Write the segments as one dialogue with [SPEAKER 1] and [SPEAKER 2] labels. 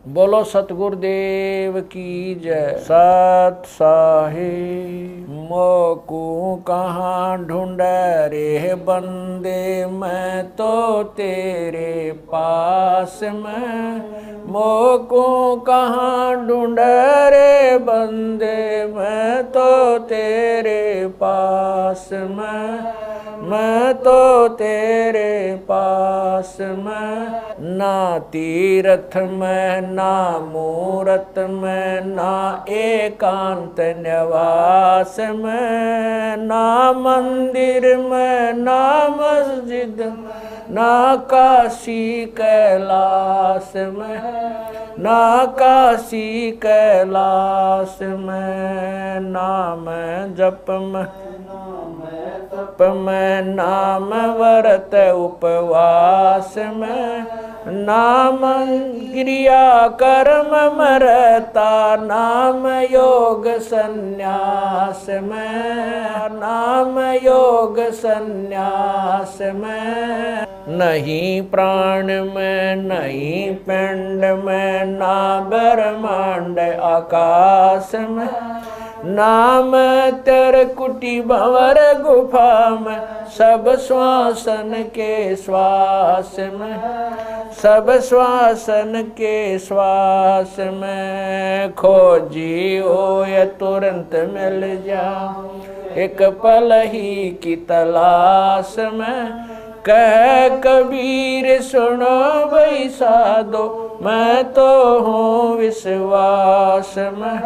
[SPEAKER 1] बोलो सतगुरुदेव की जय। सत साहिब मोकू कहाँ ढूंढ रे बंदे, मैं तो तेरे पास में। मोकू कहाँ ढूंढ रे बंदे, मैं तो तेरे पास में। मैं तो तेरे पास में। ना तीरथ में ना मूरत में, ना एकांत निवास में, ना मंदिर में ना मस्जिद, ना काशी कैलाश में। ना काशी कैलाश में। नाम जप में तप में, नाम व्रत उपवास में, नाम क्रिया कर्म मरता, नाम योग संन्यास में। नाम योग संन्यास में। नहीं प्राण में नहीं पिंड में, ना ब्रह्मांड आकाश में। नाम तेरे कुटी भंवर गुफा में, सब श्वासन के श्वास में। सब श्वासन के श्वास में। खोजी हो या तुरंत मिल जा, एक पल ही की तलाश में। कह कबीर सुनो भाई साधो, मैं तो हूँ विश्वास में।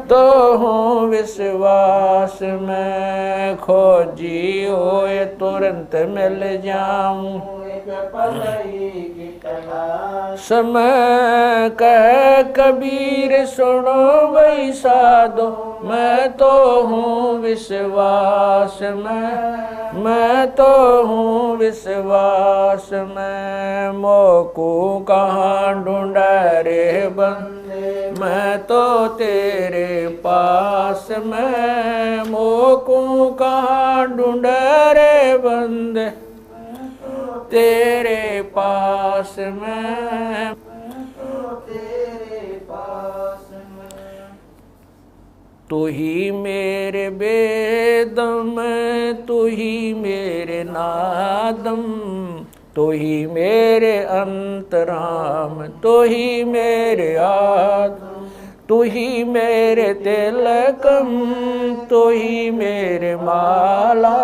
[SPEAKER 1] तो हूँ विश्वास में। खोजी हो ये तुरंत मिल जाऊं, समय कह कबीर सुनो भाई साधो, मैं तो हूँ विश्वास में। मैं तो हूँ विश्वास में। मोकू कहाँ ढूंढ रे बंदे, मैं तो तेरे पास में। मोकू कहाँ ढूंढ रे बंदे, तेरे पास में। तू ही मेरे वेदम, तू ही मेरे नादम, तू ही मेरे अंतराम, तू ही मेरे आत्म, तू ही मेरे तिलकम, तू ही मेरे माला,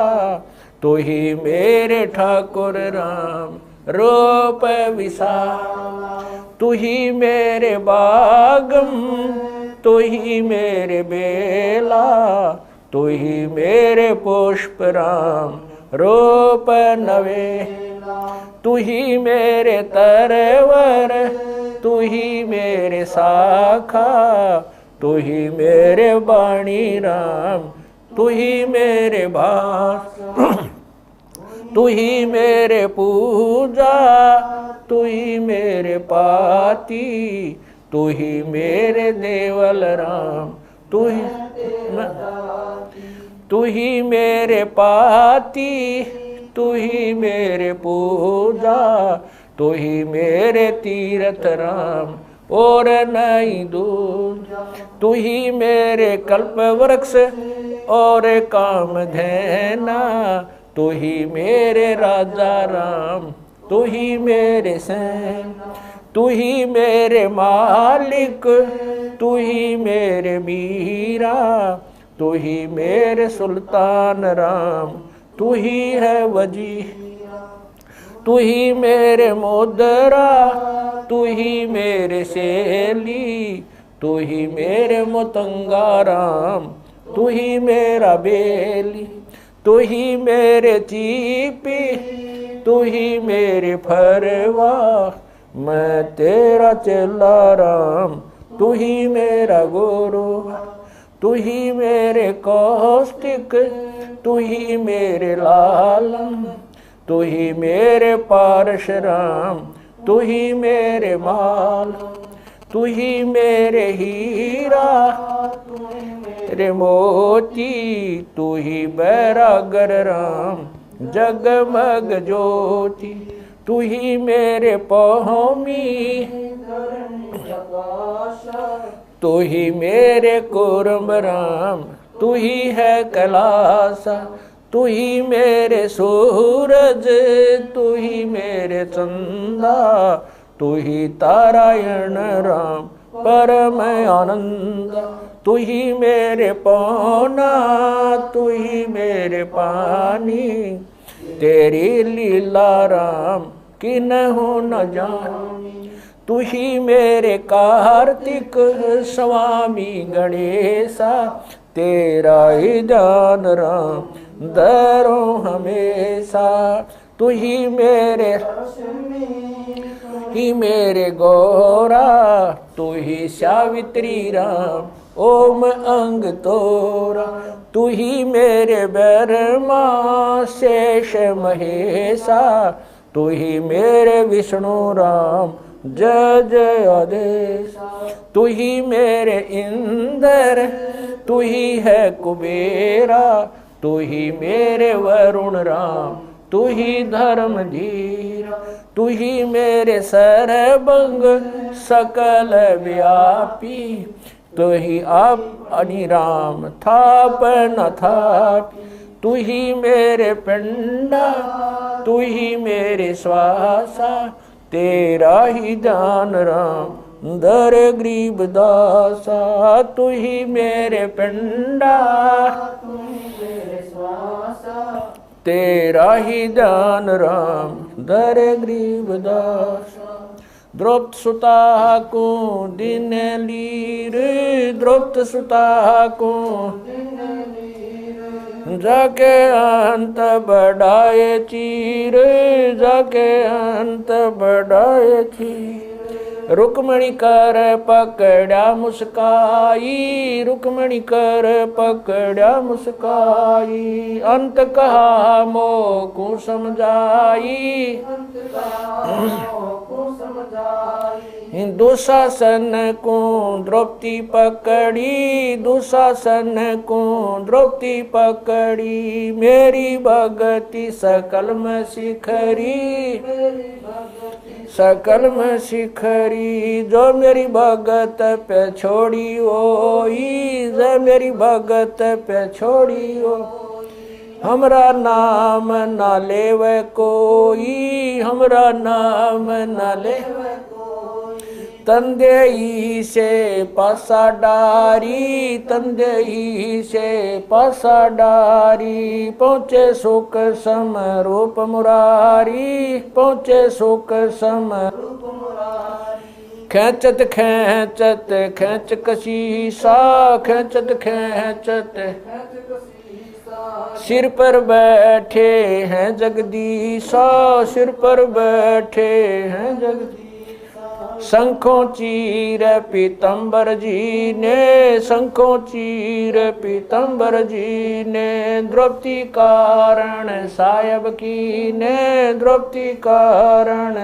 [SPEAKER 1] तू ही मेरे ठाकुर राम रूप विशाल। तू ही मेरे बागम, तू ही मेरे बेला, तू ही मेरे पुष्प राम रूप नवे। तू ही मेरे तरवर, तू ही मेरे शाखा, तू ही मेरे वाणी राम, तू ही मेरे भास। तू ही मेरे पूजा, तू ही मेरे पाती, तू ही मेरे देवल राम, तू ही मेरे पाती, तू ही मेरे पूजा, तू ही मेरे तीर्थ राम और नहीं दूजा। तू ही मेरे कल्प वृक्ष और काम धैना, तू ही मेरे राजा राम, तू ही मेरे सैन, तू ही मेरे मालिक, तू ही मेरे मीरा, तू ही मेरे सुल्तान राम, तू ही है वजी। तू ही मेरे मोदरा, तू ही मेरे सेली, तू ही मेरे मुतंगा राम, तू ही मेरा बेली। तू ही मेरे चीपी, तू ही मेरे फरवा, मैं तेरा चेला राम, तू ही मेरा गुरु। तू ही मेरे कौष्टिक, तू ही मेरे लालम, तू ही मेरे पारशुराम, तू ही मेरे माल। तू ही मेरे हीरा, तेरे मोती, तू ही बैरागर राम, जगमग ज्योति। तू ही मेरे पौमी, तू ही मेरे कुर्म राम, तू ही है कैलासा, तू ही मेरे सूरज, तू ही मेरे चंदा, तू ही तारायण राम परम आनंद, तू ही मेरे पौना, तू ही मेरे पानी, तेरी लीला राम किन्हु न जानी, तू ही मेरे कार्तिक स्वामी गणेशा, तेरा ही ध्यान राम धरो हमेशा, तू ही मेरे गौरा, तू ही सावित्री राम ओम अंग तोरा, तू ही मेरे ब्रह्मा शेष महेशा, तू ही मेरे विष्णु राम जय जय आदेश, तू ही मेरे इंद्र, तू ही है कुबेरा, तू ही मेरे वरुण राम, तू ही धर्म धीरा, तू ही मेरे सर्वंग सकल व्यापी, तू ही आप अनिराम थाप न थापी, तू ही मेरे पिंडा, तू ही मेरे श्वासा, तेरा ही दान राम दर गरीब दासा, तू ही मेरे पिंडा, तू ही मेरे श्वासा, तेरा ही दान राम दर गरीब दासा। द्रौपद सुता को दिन लीर, द्रौपद सुता को जाके अंत बढ़ाए चीर, जाके अंत बढ़ाए चीर, रुक्मणी कर पकड़ा मुस्काई, रुक्मणी कर पकड़ा मुस्काई, अंत कहा मोह को समझाई, दुशासन को द्रौपदी पकड़ी, दुशासन को द्रौपदी पकड़ी, मेरी भगति सकल में शिखरी, सकल में शिखरी, जो मेरी भगत पे छोड़ी ओई, जो मेरी भगत पे छोड़ी ओ, हमरा नाम ना लेवे कोई, हमरा नाम ना लेवे कोई, तंदेई से पासा डारी, तंदेई से पासा डारी, पहुँचे सुख सम रूप मुरारी, पहुँचे सुख सम रूप मुरारी, खेचत खेचत खेच कशीसा, खेचत खेचत सिर पर बैठे हैं जगदीशा, सिर पर बैठे हैं जगदीशा, शंखों चीर पीतम्बर जी ने, शंखों चीर पीतम्बर जी ने, द्रौपदी कारण सायब की ने, द्रौपदी कारण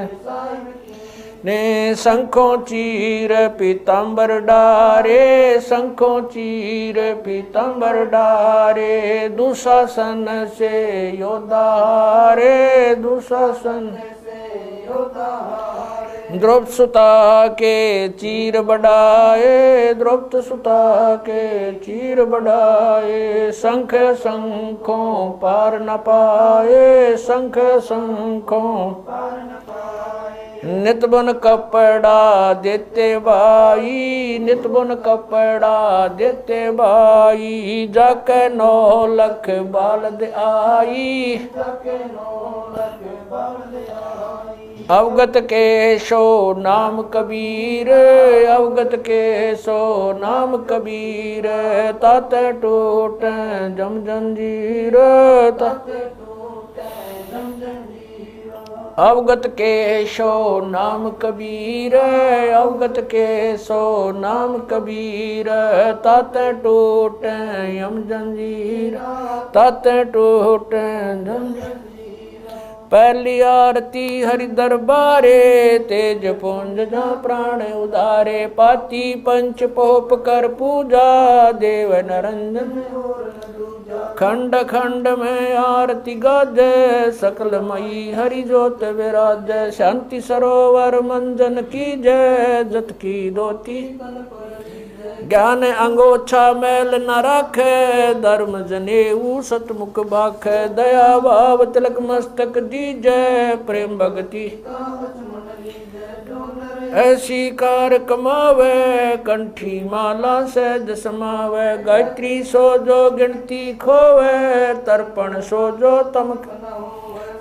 [SPEAKER 1] ने, शंखों चीर पीतम्बर डारे, शंखों चीर पीतम्बर डारे, दुशासन से योद्धा हारे, दुशासन से योद्धा हारे, द्रौपद सुता के चीर बढ़ाए, द्रौपद सुता के चीर बढ़ाए, शंख शंखों पार न पाए, शंख शंखों पार न पाए, नित बुन कपड़ा देते भाई, नित बुन कपड़ा देते भाई, जाके 9 लख बालद आई, जाके 9 लख बालद आई, अवगत के सो नाम कबीर, अवगत के सो नाम कबीर, तात टूट जम जंजीर, तात टूट जम जंजीर, अवगत के सो नाम कबीर, अवगत के सो नाम कबीर, तात टूट यम जंजीर, तात टूट जंजीर, पहली आरती हरि दरबारे, तेज पुंज जा प्राण उदारे, पाती पंच पोप कर पूजा, देव नरंजन खंड खंड में आरती गाजय सकल मई हरि जोत विराजय शांति सरोवर मंजन की जय जत की दोती ज्ञान अंगोछा मैल न राखे धर्म जनेऊ सतमुख बाखे दया भाव तिलक मस्तक दीजय प्रेम भक्ति ऐसी कार कमावे कंठी माला सहज समावे गायत्री सो जो गिनती खोवे तर्पण सो जो तम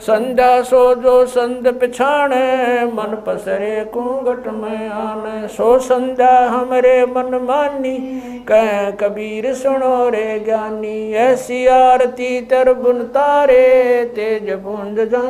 [SPEAKER 1] संध्या सो जो संध पिछाणे मन पसरे कुंगट में आने सो संध्या हमरे मन मानी कह कबीर सुनो रे ज्ञानी ऐसी आरती तर बुन तारे तेज पुंज जा